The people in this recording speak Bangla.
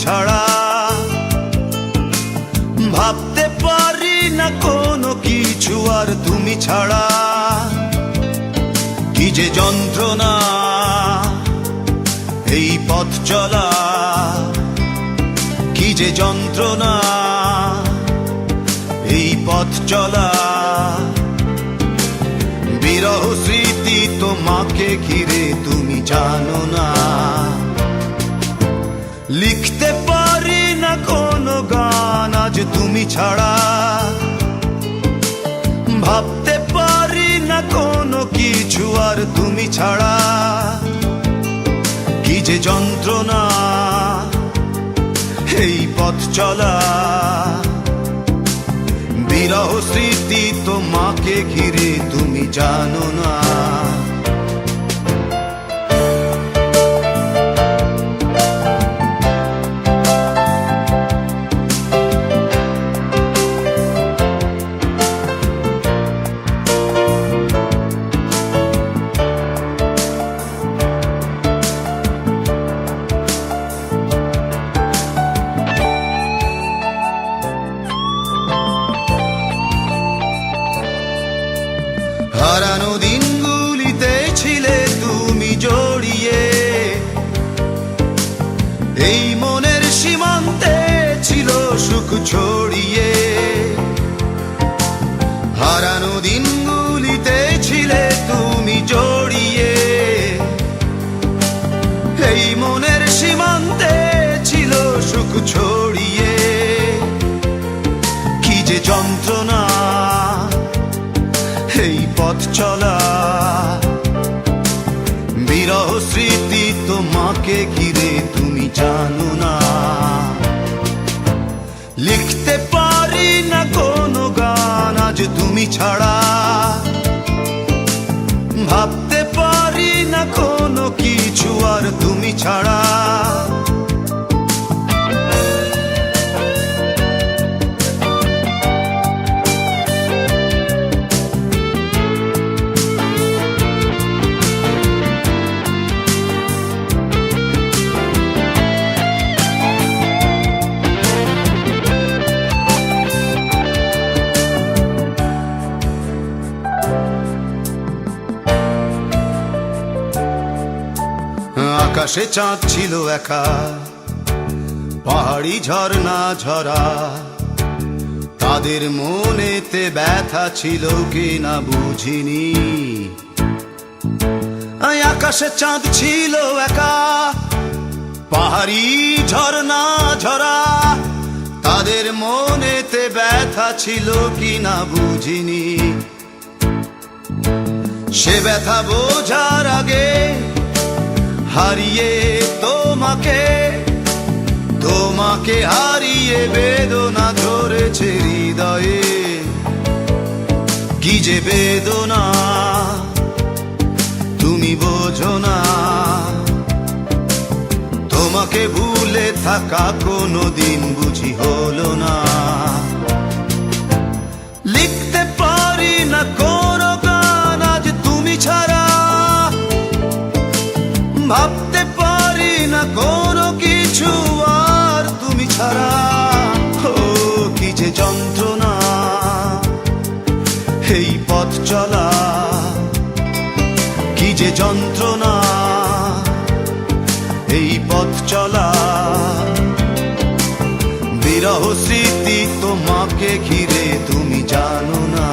ছাড়া। ভাবতে পারি না কোনো কিছু আর তুমি ছাড়া। কি যে যন্ত্রণা এই পথ চলা, কি যে যন্ত্রণা এই পথ চলা। বিরহ স্মৃতি তোমাকে ঘিরে তুমি জানো না। লিখতে পারি না কোনো গান আজ তুমি ছাড়া। ভাবতে পারি না কোনো কিছু আর তুমি ছাড়া। কি যে যন্ত্রণা এই পথ চলা। বিরহ স্মৃতি তোমাকে ঘিরে তুমি জানো না। হারানো দিনগুলিতে ছিলে তুমি জড়িয়ে। এই মনের সীমান্তে ছিল সুখ ছড়িয়ে। হারানো দিনগুলিতে ছিলে তুমি জড়িয়ে। এই মনের সীমান্তে ছিল সুখ ছড়িয়ে। কি যে যন্ত্রণা এই পথ চলা। বিরহ স্মৃতি তোমাকে ঘিরে তুমি জানো না। লিখতে পারি না কোনো গান আজ তুমি ছাড়া। ভাবতে পারি না কোনো কিছু আর তুমি ছাড়া। আকাশে চাঁদ ছিল একা, পাহাড়ি ঝর্ণা ঝরা। তাদের মনেতে ব্যথা ছিল কিনা বুঝিনি। আকাশে চাঁদ ছিল একা, পাহাড়ি ঝর্ণা ঝরা। তাদের মনেতে ব্যথা ছিল কিনা বুঝিনি। সে ব্যথা বোঝার আগে হারিয়ে তোমাকে, তোমাকে হারিয়ে বেদনা ধরেছে হৃদয়ে। কি যে বেদনা তুমি বোঝো না। তোমাকে ভুলে থাকা কোনো দিন বুঝি হলো না। লিখতে পারি না কোনো গান আজ তুমি ছাড়া। ভাবতে পারি না কোনো কিছু আর তুমি ছাড়া। ও কি যে যন্ত্রণা এই পথ চলা। কি যে যন্ত্রণা এই পথ চলা। বিরহ স্মৃতি তোমাকে ঘিরে তুমি জানো না।